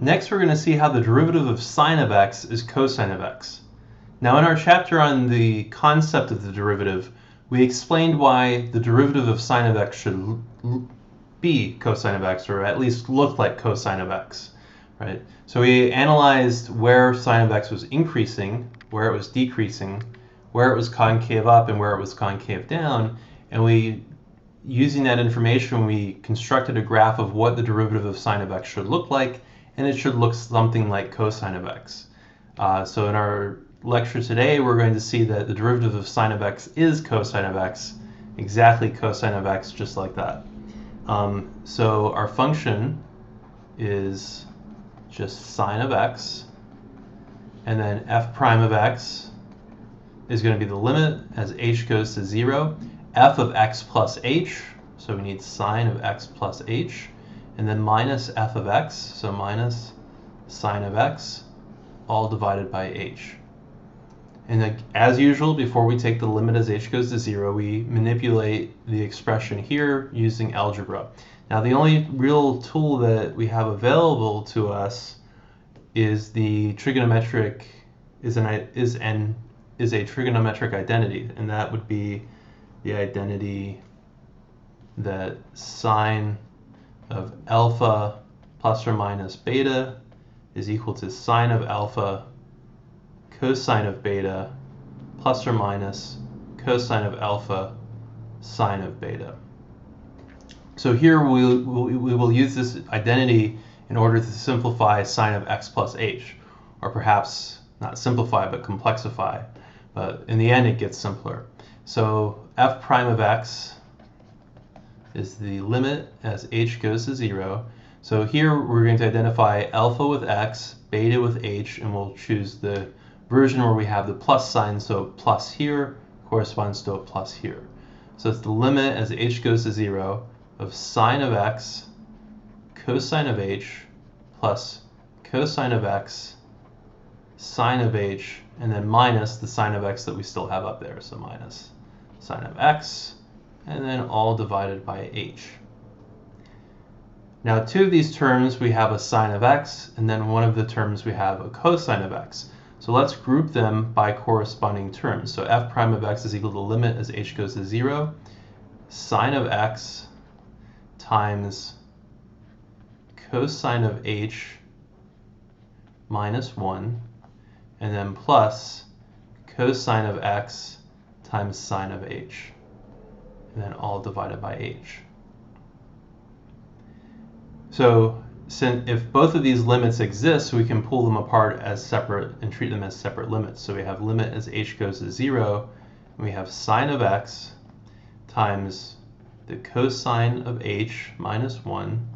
Next, we're going to see how the derivative of sine of x is cosine of x. Now, in our chapter on the concept of the derivative, we explained why the derivative of sine of x should be cosine of x, or at least look like cosine of x, right? So we analyzed where sine of x was increasing, where it was decreasing, where it was concave up, and where it was concave down, and using that information, we constructed a graph of what the derivative of sine of x should look like, and it should look something like cosine of x. So in our lecture today, we're going to see that the derivative of sine of x is cosine of x, exactly cosine of x, just like that. So our function is just sine of x, and then f prime of x is going to be the limit as h goes to 0, f of x plus h, so we need sine of x plus h, and then minus f of x, so minus sine of x, all divided by h. And as usual, before we take the limit as h goes to 0, we manipulate the expression here using algebra. Now, the only real tool that we have available to us is the trigonometric is a trigonometric identity, and that would be the identity that sine of alpha plus or minus beta is equal to sine of alpha cosine of beta plus or minus cosine of alpha sine of beta. So here we will use this identity in order to simplify sine of x plus h, or perhaps not simplify but complexify, but in the end it gets simpler. So f prime of x is the limit as h goes to 0. So here we're going to identify alpha with x, beta with h, and we'll choose the version where we have the plus sign, so plus here corresponds to a plus here. So it's the limit as h goes to 0 of sine of x cosine of h plus cosine of x sine of h, and then minus the sine of x that we still have up there, so minus sine of x, and then all divided by h. Now, two of these terms we have a sine of x, and then one of the terms we have a cosine of x. So let's group them by corresponding terms. So f prime of x is equal to the limit as h goes to 0, sine of x times cosine of h minus 1, and then plus cosine of x times sine of h, and then all divided by h. So if both of these limits exist, we can pull them apart as separate and treat them as separate limits. So we have limit as h goes to 0, and we have sine of x times the cosine of h minus 1,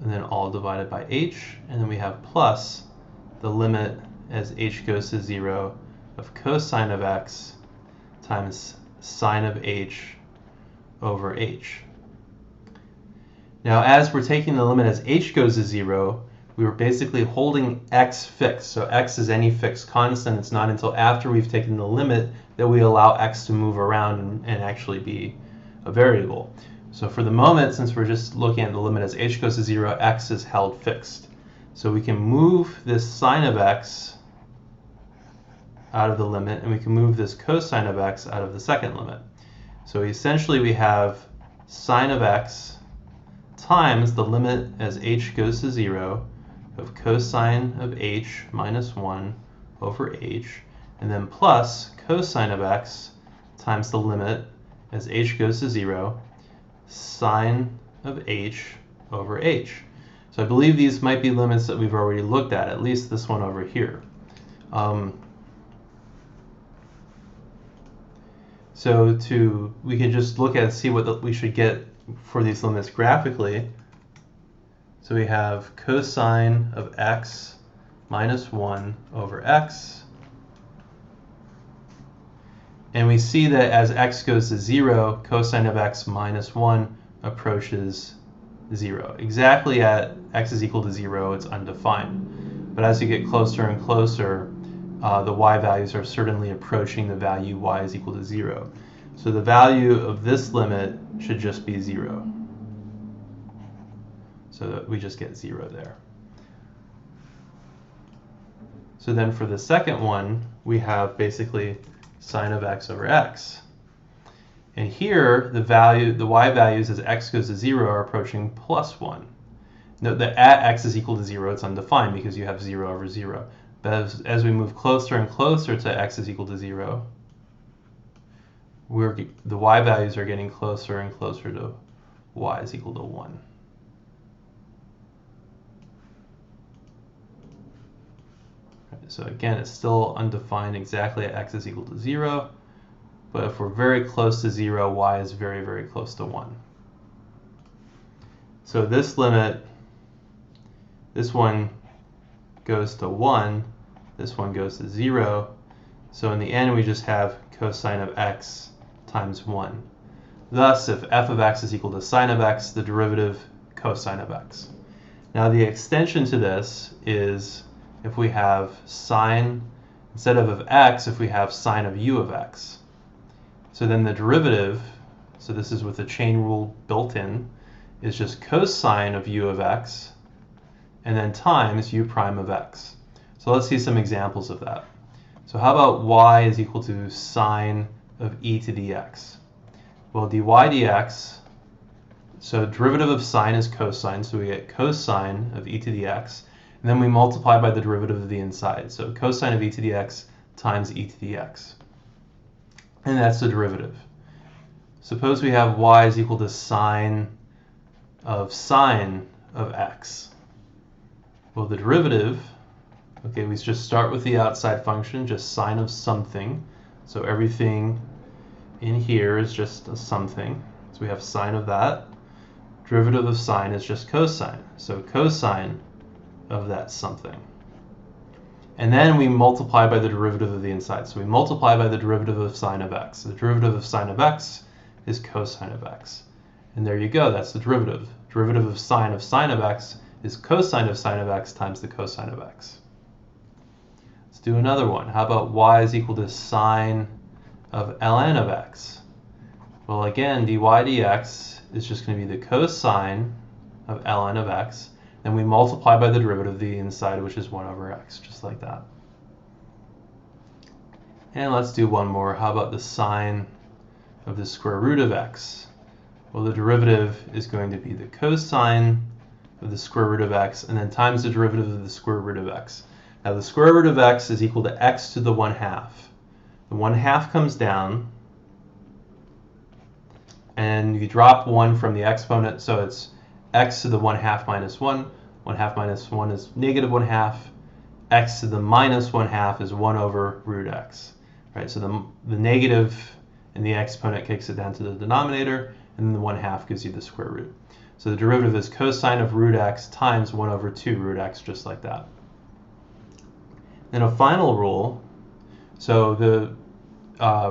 and then all divided by h, and then we have plus the limit as h goes to 0 of cosine of x times sine of h over h. Now, as we're taking the limit as h goes to 0, we were basically holding x fixed. So x is any fixed constant. It's not until after we've taken the limit that we allow x to move around and actually be a variable. So for the moment, since we're just looking at the limit as h goes to 0, x is held fixed. So we can move this sine of x out of the limit, and we can move this cosine of x out of the second limit. So essentially we have sine of x times the limit as h goes to 0 of cosine of h minus 1 over h, and then plus cosine of x times the limit as h goes to 0 sine of h over h. So I believe these might be limits that we've already looked at least this one over here. So we can just look at see what we should get for these limits graphically. So we have cosine of x minus 1 over x. And we see that as x goes to 0, cosine of x minus 1 approaches 0. Exactly at x is equal to 0, it's undefined. But as you get closer and closer, the y values are certainly approaching the value y is equal to 0. So the value of this limit should just be 0. So that we just get 0 there. So then for the second one, we have basically sine of x over x. And here, the y values as x goes to 0 are approaching plus 1. Note that at x is equal to 0, it's undefined because you have 0 over 0. But as we move closer and closer to x is equal to 0, the y values are getting closer and closer to y is equal to 1. So again, it's still undefined exactly at x is equal to 0, but if we're very close to 0, y is very, very close to 1. So this limit, this one goes to 1, this one goes to 0, so in the end we just have cosine of x times 1. Thus, if f of x is equal to sine of x, the derivative cosine of x. Now the extension to this is if we have sine, instead of x, if we have sine of u of x. So then the derivative, so this is with the chain rule built in, is just cosine of u of x, and then times u prime of x. So let's see some examples of that. So how about y is equal to sine of e to the x? Well, dy dx, so derivative of sine is cosine, so we get cosine of e to the x, and then we multiply by the derivative of the inside. So cosine of e to the x times e to the x. And that's the derivative. Suppose we have y is equal to sine of x. Well, the derivative, okay, we just start with the outside function, just sine of something. So everything in here is just a something. So we have sine of that. Derivative of sine is just cosine. So cosine of that something. And then we multiply by the derivative of the inside. So we multiply by the derivative of sine of x. The derivative of sine of x is cosine of x. And there you go, that's the derivative. Derivative of sine of x is cosine of sine of x times the cosine of x. Let's do another one. How about y is equal to sine of ln of x? Well, again, dy dx is just going to be the cosine of ln of x. Then we multiply by the derivative of the inside, which is 1 over x, just like that. And let's do one more. How about the sine of the square root of x? Well, the derivative is going to be the cosine of the square root of x, and then times the derivative of the square root of x. Now, the square root of x is equal to x to the 1/2. The 1/2 comes down, and you drop 1 from the exponent, so it's x to the 1/2 minus 1. 1/2 minus 1 is negative 1/2. X to the minus 1/2 is 1 over root x. Right? So the negative in the exponent kicks it down to the denominator, and then the 1/2 gives you the square root. So the derivative is cosine of root x times 1 over 2 root x, just like that. Then a final rule. So the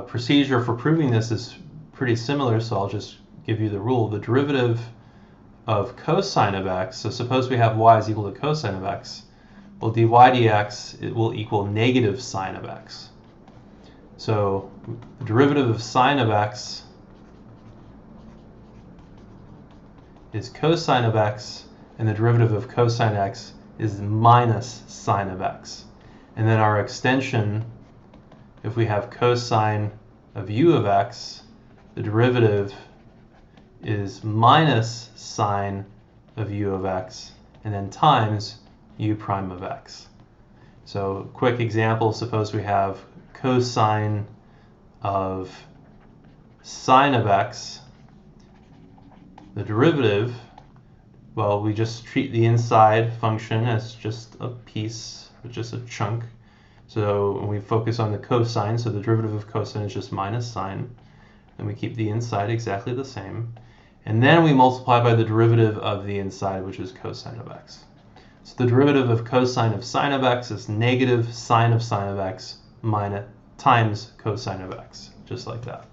procedure for proving this is pretty similar, so I'll just give you the rule. The derivative of cosine of x, so suppose we have y is equal to cosine of x, well, dy dx, it will equal negative sine of x. So the derivative of sine of x is cosine of x, and the derivative of cosine x is minus sine of x. And then our extension, if we have cosine of u of x, the derivative is minus sine of u of x, and then times u prime of x. So quick example, suppose we have cosine of sine of x. The derivative, well, we just treat the inside function as just a piece, just a chunk. So when we focus on the cosine, so the derivative of cosine is just minus sine. And we keep the inside exactly the same. And then we multiply by the derivative of the inside, which is cosine of x. So the derivative of cosine of sine of x is negative sine of x minus times cosine of x, just like that.